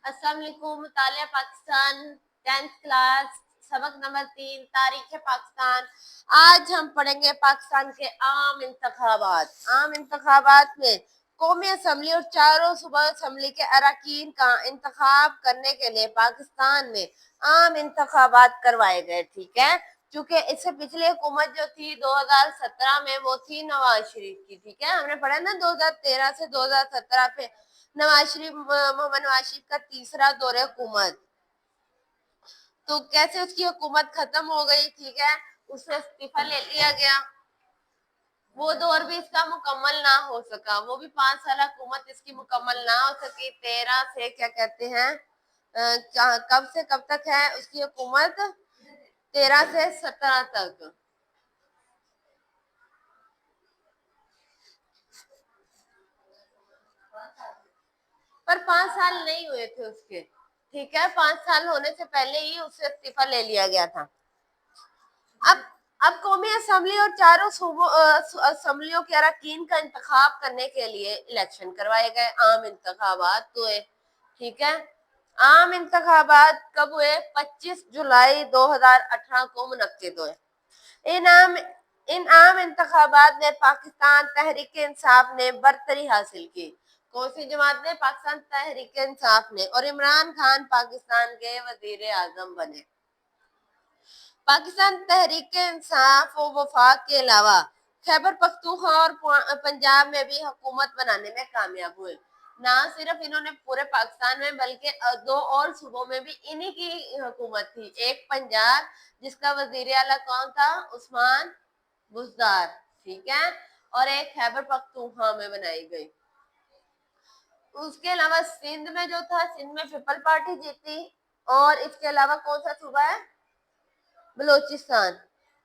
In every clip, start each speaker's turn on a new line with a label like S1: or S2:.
S1: अस्सलाम वालेकुम। मुतालिया Pakistan 10th class सबक नंबर 3 तारीख पाकिस्तान। आज हम पढ़ेंगे पाकिस्तान के आम इंतखाबात। आम इंतखाबात में कौमी असम्बली और चारों सूबा असम्बली के अरकान का इंतखाब करने के लिए पाकिस्तान में आम इंतखाबात करवाए गए। ठीक है, क्योंकि इससे पिछली हुकूमत जो थी 2017 में वो थी नवाज शरीफ की। ठीक है, हमने पढ़ा ना 2013 से 2017 पे मोहम्मद नवाज शरीफ का तीसरा दौरे हुकूमत। तो कैसे उसकी हुकूमत खत्म हो गई। ठीक है, उससे इस्तीफा ले लिया गया। वो दौर भी इसका मुकम्मल ना हो सका, वो भी 5 साल हुकूमत इसकी मुकम्मल ना हो सकी। 13 से क्या कहते हैं कब से कब तक है उसकी हुकूमत? 13 से 17 तक। पर 5 साल नहीं हुए थे उसके। ठीक है, 5 साल होने से पहले ही उससे इस्तीफा ले लिया गया था। अब अब कौमी असम्बली और चारों असम्बलियों के अरकान का इंतखाब करने के लिए इलेक्शन करवाए गए, आम इंतखाबात हुए। ठीक है, आम इंतखाबात कब हुए? 25 जुलाई 2018 को मुनक्किद हुए। इन आम इंतखाबात ने पाकिस्तान तहरीक इंसाफ ने बरतरी हासिल की। कौन सी जमात ने? पाकिस्तान तहरीक इंसाफ ने। और इमरान खान पाकिस्तान के वजीर आजम बने। पाकिस्तान तहरीक इंसाफ और वफाक के अलावा खैबर पख्तूनख्वा और पंजाब में भी हुकूमत बनाने में कामयाब हुए। ना सिर्फ इन्होंने पूरे पाकिस्तान में बल्कि 2 और सूबों में भी इन्हीं की हुकूमत थी। एक पंजाब जिसका वजीर आला कौन था? उस्मान बुज़दार। ठीक है, और एक खैबर पख्तूनख्वा में बनाई गई। उसके अलावा सिंध में जो था, सिंध में पीपल पार्टी जीती। और इसके अलावा कौन सा सूबा है? बलोचिस्तान।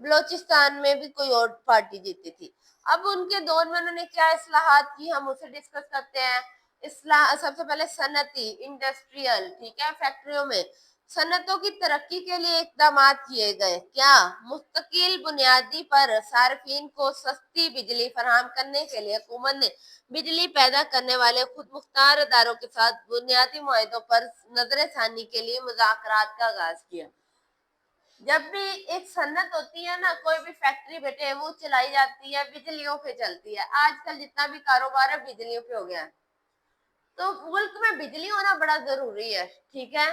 S1: बलोचिस्तान में भी कोई और पार्टी जीती थी। अब उनके दौर में उन्होंने क्या इस्लाहात की, हम उसे डिस्कस करते हैं। सबसे पहले सनती इंडस्ट्रियल, ठीक है, फैक्ट्रियों में सनतों की तरक्की के लिए इकदाम किए गए। क्या? मुस्तकिल बुनियादी पर सार्फिन को सस्ती बिजली फराहम करने के लिए हुकूमत ने बिजली पैदा करने वाले खुद मुख्तार इदारों के साथ बुनियादी मुआहदों पर नजरसानी के लिए मुज़ाकरात का आगाज किया। जब भी एक सन्नत होती है ना, कोई भी फैक्ट्री बेटे वो चलाई जाती है, बिजलियों पे चलती है। आजकल जितना भी कारोबार है बिजलियों पे हो गया है। तो मुल्क में बिजली होना बड़ा जरूरी है। ठीक है,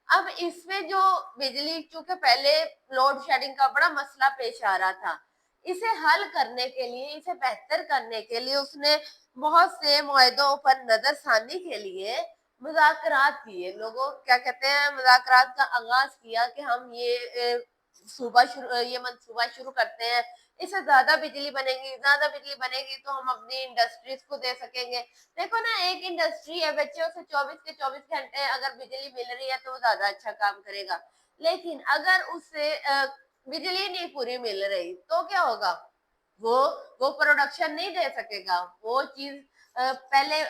S1: अब इसमें जो बिजली, चूंकि पहले लोड शेडिंग का बड़ा मसला पेश आ रहा था, इसे हल करने के लिए, इसे बेहतर करने के लिए उसने बहुत से मुआहदों पर नजरसानी के लिए मुज़ाकरात किए। लोगों क्या कहते हैं, मुज़ाकरात का आगाज किया कि हम ये मंसूबा शुरू करते हैं। इससे ज्यादा बिजली बनेगी, ज्यादा बिजली बनेगी तो हम अपनी इंडस्ट्रीज को दे सकेंगे। देखो ना, एक इंडस्ट्री है, बच्चे उसे 24 के 24 घंटे अगर बिजली मिल रही है तो वो ज्यादा अच्छा काम करेगा। लेकिन अगर उससे बिजली नहीं पूरी मिल रही तो क्या होगा? वो वो प्रोडक्शन नहीं दे सकेगा। वो चीज पहले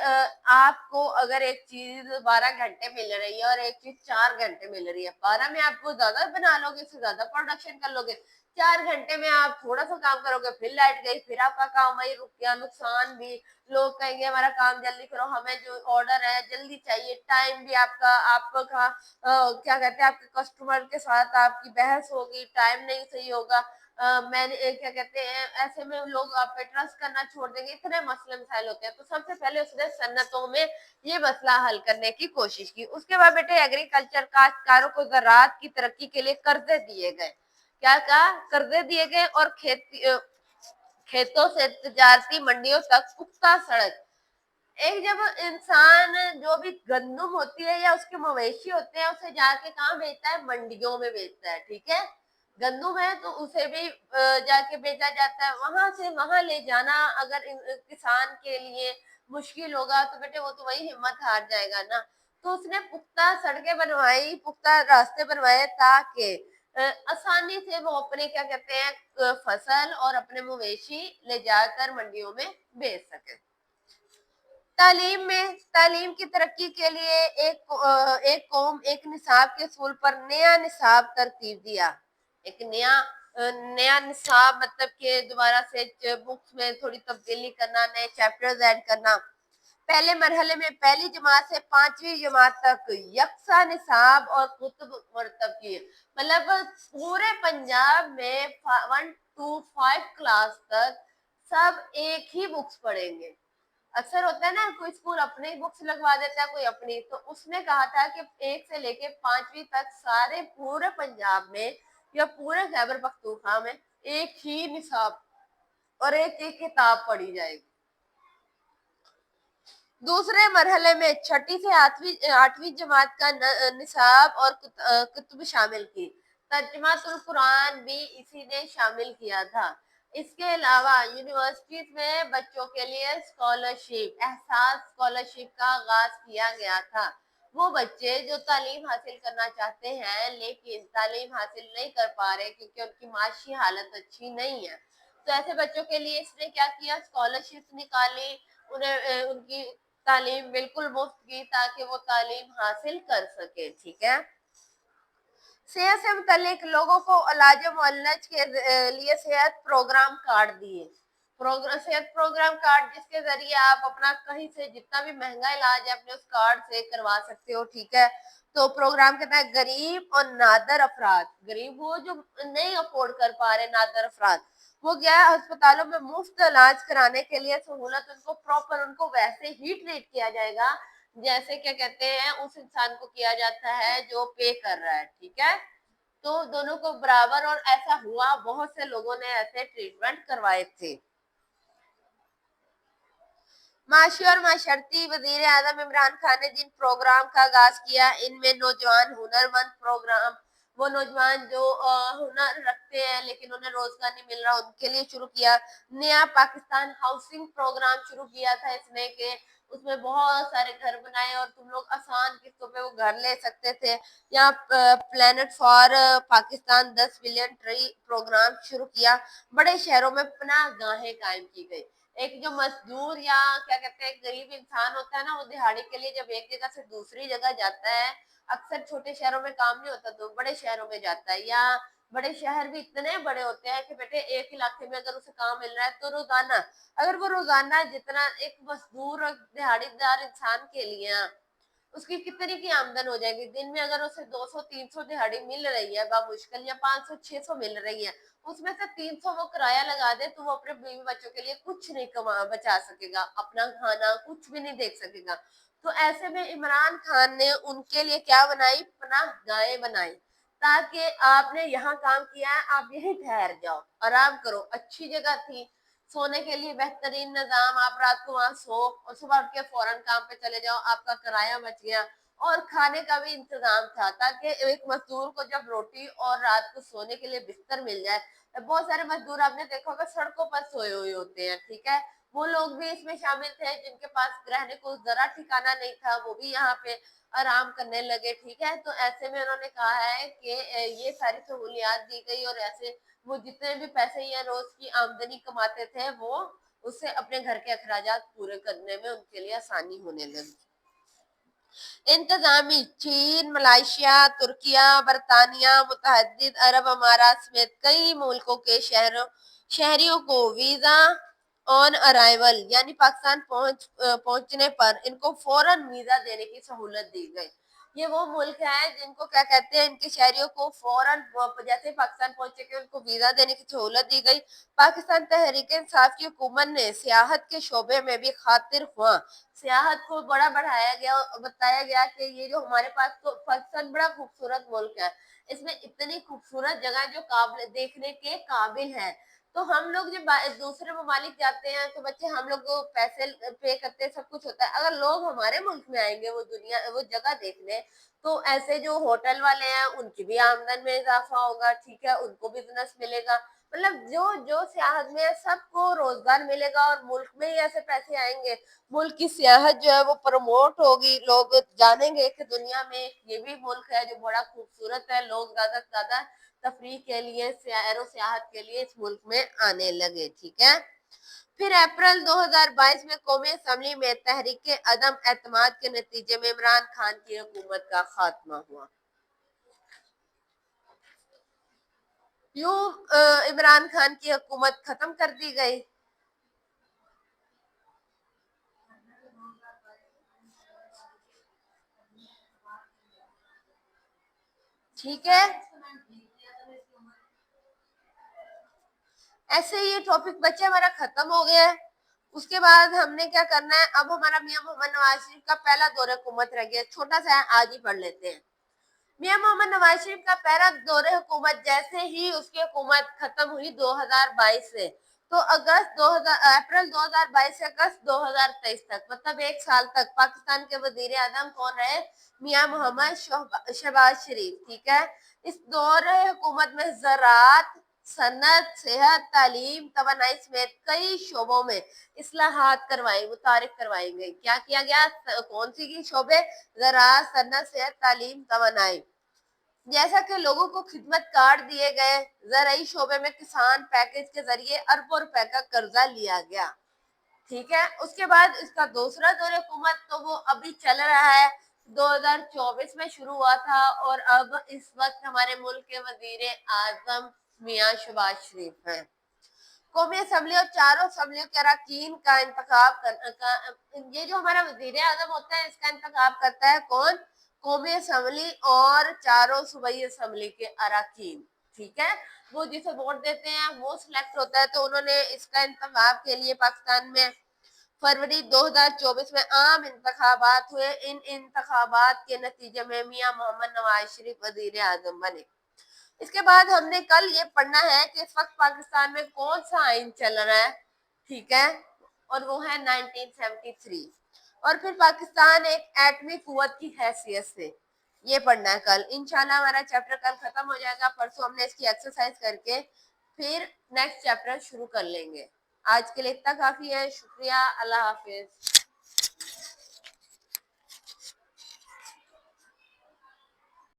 S1: आपको अगर एक चीज 12 घंटे मिल रही है और एक चीज 4 घंटे मिल रही है, 12 में आपको ज्यादा बना लोगे, इससे ज्यादा प्रोडक्शन कर लोगे। 4 घंटे में आप थोड़ा सा काम करोगे, फिर लाइट गई, फिर आपका काम वही रुक गया, नुकसान भी। लोग कहेंगे हमारा काम जल्दी करो, हमें जो ऑर्डर है जल्दी चाहिए। टाइम भी आपका क्या कहते हैं, आपके कस्टमर के साथ आपकी बहस होगी, टाइम नहीं सही होगा। मैंने क्या कहते हैं, ऐसे में लोग आप पे ट्रस्ट करना छोड़ देंगे। इतने मसले मसाइल होते हैं। तो सबसे पहले उसने सन्नतों में ये मसला हल करने की कोशिश की। उसके बाद बेटे एग्रीकल्चर काश्तकारों को ज़राअत की तरक्की के लिए कर्जे दिए गए। क्या कहा? कर्जे दिए गए। और खेतों से तजारती मंडियों तक पुख्ता सड़क। एक जब इंसान जो भी गंदम होती है या उसके मवेशी होते हैं, उसे जाके कहाँ बेचता है? मंडियों में बेचता है। ठीक है, गंदम है तो उसे भी जाके बेचा जाता है। वहां से वहां ले जाना अगर किसान के लिए मुश्किल होगा तो बेटे वो तो वही हिम्मत हार जाएगा ना। तो उसने पुख्ता सड़कें बनवाई, पुख्ता रास्ते बनवाए ताकि आसानी से वो अपने क्या कहते हैं फसल और अपने मवेशी ले जाकर मंडियों में बेच सके। तालीम की तरक्की के लिए एक कौम एक निसाब के असूल पर नया निसाब तरतीब दिया। एक नया निसाब मतलब कि दोबारा से बुक्स में थोड़ी तब्दीली करना, नए चैप्टर्स ऐड करना। پہلے مرحلے میں پہلی جماعت سے 5ویں جماعت تک یکساں نصاب اور کتب مرتب کیے. مطلب پورے پنجاب میں 1 to 5 کلاس تک سب ایک ہی بکس پڑھیں گے. اکثر ہوتا ہے نا کوئی اسکول اپنے بکس لگوا دیتا ہے کوئی اپنی, تو اس نے کہا تھا کہ 1 سے لے کے 5ویں تک سارے پورے پنجاب میں یا پورے خیبر پختونخوا میں ایک ہی نصاب اور ایک ایک کتاب پڑھی جائے گی. دوسرے مرحلے میں 6 سے 8ویں جماعت کا نصاب اور کتب شامل کی. ترجمہ القرآن بھی اسی نے شامل کیا تھا. اس کے علاوہ یونیورسٹیز میں بچوں کے لیے احساس اسکالرشپ کا آغاز کیا گیا تھا. وہ بچے جو تعلیم حاصل کرنا چاہتے ہیں لیکن تعلیم حاصل نہیں کر پا رہے کیونکہ ان کی معاشی حالت اچھی نہیں ہے, تو ایسے بچوں کے لیے اس نے کیا کیا, اسکالرشپ نکالی, انہیں ان کی تعلیم بالکل مفت کی تاکہ وہ تعلیم حاصل کر سکے. ٹھیک ہے. صحت سے متعلق لوگوں کو علاج معالج کے لیے صحت پروگرام کارڈ دیے. صحت پروگرام کارڈ جس کے ذریعے آپ اپنا کہیں سے جتنا بھی مہنگا علاج ہے اپنے اس کارڈ سے کروا سکتے ہو. ٹھیک ہے. تو پروگرام کے تحت غریب اور نادر افراد, غریب وہ جو نہیں افورڈ کر پا رہے, نادر افراد وہ گیا ہسپتالوں میں مفت علاج کرانے کے لیے سہولت ان کو پراپر ان کو ویسے ہی ٹریٹ کیا جائے گا جیسے کیا کہتے ہیں اس انسان کو کیا جاتا ہے جو پے کر رہا ہے. ٹھیک ہے. تو دونوں کو برابر, اور ایسا ہوا, بہت سے لوگوں نے ایسے ٹریٹمنٹ کروائے تھے. معاشی اور معاشرتی وزیر اعظم عمران خان نے جن پروگرام کا آغاز کیا ان میں نوجوان ہنر مند پروگرام, وہ نوجوان جو ہنر رکھتے ہیں لیکن انہیں روزگار نہیں مل رہا ان کے لیے شروع کیا. نیا پاکستان ہاؤسنگ پروگرام شروع کیا تھا اس نے, کہ اس میں بہت سارے گھر بنائے اور تم لوگ آسان قسطوں پہ وہ گھر لے سکتے تھے. یا plant for Pakistan 10 billion tree program شروع کیا. بڑے شہروں میں پناہ گاہیں قائم کی گئی. ایک جو مزدور یا کیا کہتے ہیں غریب انسان ہوتا ہے نا, وہ دہاڑی کے لیے جب ایک جگہ سے دوسری جگہ جاتا ہے, اکثر چھوٹے شہروں میں کام نہیں ہوتا تو بڑے شہروں میں جاتا ہے, یا بڑے شہر بھی اتنے بڑے ہوتے ہیں کہ بیٹے ایک علاقے میں اگر اسے کام مل رہا ہے تو روزانہ, اگر وہ روزانہ جتنا ایک مزدور اور دہاڑی دار انسان کے لیے اس کی کتنی کی آمدن ہو جائے گی. دن میں اگر اسے 200-300 دہاڑی مل رہی ہے بامشکل, یا 500-600 مل رہی ہے, اس میں سے 300 وہ کرایہ لگا دے تو وہ اپنے بیوی بچوں کے لیے کچھ نہیں بچا سکے گا, اپنا کھانا کچھ بھی نہیں دیکھ سکے گا. تو ایسے میں عمران خان نے ان کے لیے کیا بنائی, پناہ گاہیں بنائی, تاکہ آپ نے یہاں کام کیا ہے آپ یہیں ٹھہر جاؤ, آرام کرو. اچھی جگہ تھی, سونے کے لیے بہترین نظام, آپ رات کو وہاں سو اور صبح اٹھ کے فوراً کام پہ چلے جاؤ, آپ کا کرایہ بچ گیا. اور کھانے کا بھی انتظام تھا تاکہ ایک مزدور کو جب روٹی اور رات کو سونے کے لیے بستر مل جائے. بہت سارے مزدور آپ نے دیکھا ہوگا سڑکوں پر سوئے ہوئے ہوتے ہیں. ٹھیک ہے. وہ لوگ بھی اس میں شامل تھے جن کے پاس رہنے کو ذرا ٹھکانا نہیں تھا, وہ بھی یہاں پہ آرام کرنے لگے. ٹھیک ہے. تو ایسے میں انہوں نے کہا ہے کہ یہ ساری سہولیات دی گئی, اور ایسے وہ جتنے بھی پیسے یا روز کی آمدنی کماتے تھے وہ اس سے اپنے گھر کے اخراجات پورے کرنے میں ان کے لیے آسانی ہونے لگی. انتظامی چین, ملائیشیا, ترکیہ, برطانیہ, متحدہ عرب امارات سمیت کئی ملکوں کے شہریوں کو ویزا آن ارائیول یعنی پاکستان پہنچنے پر ان کو فوراً ویزا دینے کی سہولت دی گئی. یہ وہ ملک ہے جن کو کیا کہتے ہیں, ان کے شہریوں کو فوراً جیسے پاکستان پہنچے کہ ان کو ویزا دینے کی سہولت دی گئی. پاکستان تحریک انصاف کی حکومت نے سیاحت کے شعبے میں بھی خاطر خواہ سیاحت کو بڑا بڑھایا گیا, اور بتایا گیا کہ یہ جو ہمارے پاس تو پاکستان بڑا خوبصورت ملک ہے, اس میں اتنی خوبصورت جگہ جو قابل دیکھنے کے قابل ہے. تو ہم لوگ جب دوسرے ممالک جاتے ہیں تو بچے ہم لوگ کو پیسے پے کرتے ہیں, سب کچھ ہوتا ہے. اگر لوگ ہمارے ملک میں آئیں گے وہ جگہ دیکھنے, تو ایسے جو ہوٹل والے ہیں ان کی بھی آمدن میں اضافہ ہوگا. ٹھیک ہے. ان کو بزنس ملے گا, مطلب جو سیاحت میں سب کو روزگار ملے گا, اور ملک میں ہی ایسے پیسے آئیں گے, ملک کی سیاحت جو ہے وہ پروموٹ ہوگی, لوگ جانیں گے کہ دنیا میں یہ بھی ملک ہے جو بڑا خوبصورت ہے. لوگ زیادہ سے زیادہ تفریح کے لیے, سیر و سیاحت کے لیے اس ملک میں آنے لگے. ٹھیک ہے. پھر اپریل 2022 میں قومی اسمبلی میں تحریک عدم اعتماد کے نتیجے میں عمران خان کی حکومت کا خاتمہ ہوا. یوں عمران خان کی حکومت ختم کر دی گئی. ठीक है, ऐसे ही ये टॉपिक बच्चे हमारा खत्म हो गया है। उसके बाद हमने क्या करना है, अब हमारा मियां मोहम्मद नवाज शरीफ का पहला दौरे हुकूमत रह गया, छोटा सा है, आज ही पढ़ लेते हैं। मियां मोहम्मद नवाज शरीफ का पहला दौरे हुकूमत जैसे ही उसकी हुकूमत खत्म हुई 2022 से, तो अप्रैल 2022 से अगस्त 2023 तक, मतलब एक साल तक पाकिस्तान के वजीर आजम कौन रहे, मियां मोहम्मद शहबाज शरीफ। ठीक है, इस दौरे हुकूमत में ज़राअत, सनत, सेहत, तालीम, तवानाई समेत कई शोबों में इस्लाहात करवाई, मुतारिफ करवाई गई। क्या किया गया, कौन सी की शोबे, ज़राअत, सनत, सेहत, तालीम, तवानाई। जैसा कि लोगों को खिदमत कार्ड दिए गए, ज़राई शोबे में किसान पैकेज के जरिए अरबों रुपए का कर्जा लिया गया। ठीक है, उसके बाद इसका दूसरा दौर हुकूमत तो वो अभी चल रहा है, 2024 में शुरू हुआ था, और अब इस वक्त हमारे मुल्क के वजीर आजम मियां शहबाज शरीफ हैं। कौमी असम्बली और चारों असम्बलियों के अरकान का इंतखाब ये जो हमारा वजीर आजम होता है, इसका इंतखाब करता है कौन, कौमी असम्बली और चारों सूबाई असम्बली के अरकान। ठीक है, वो जिसे वोट देते हैं वो सिलेक्ट होता है। तो उन्होंने इसका इंतखाब के लिए पाकिस्तान में फरवरी 2024 में आम इंतखाबात हुए। इन इंतखाबात के नतीजे में मियां मोहम्मद नवाज शरीफ वजीर आजम बने। इसके बाद हमने कल ये पढ़ना है कि इस वक्त पाकिस्तान में कौन सा आइन चल रहा है। ठीक है, और वो है 1973, और फिर पाकिस्तान एक एटमी कुव्वत की हैसियत से, ये पढ़ना है कल। इंशाल्लाह हमारा चैप्टर कल खत्म हो जाएगा, परसों हमने इसकी एक्सरसाइज करके फिर नेक्स्ट चैप्टर शुरू कर लेंगे। आज के लिए इतना काफी है, शुक्रिया, अल्लाह हाफिज।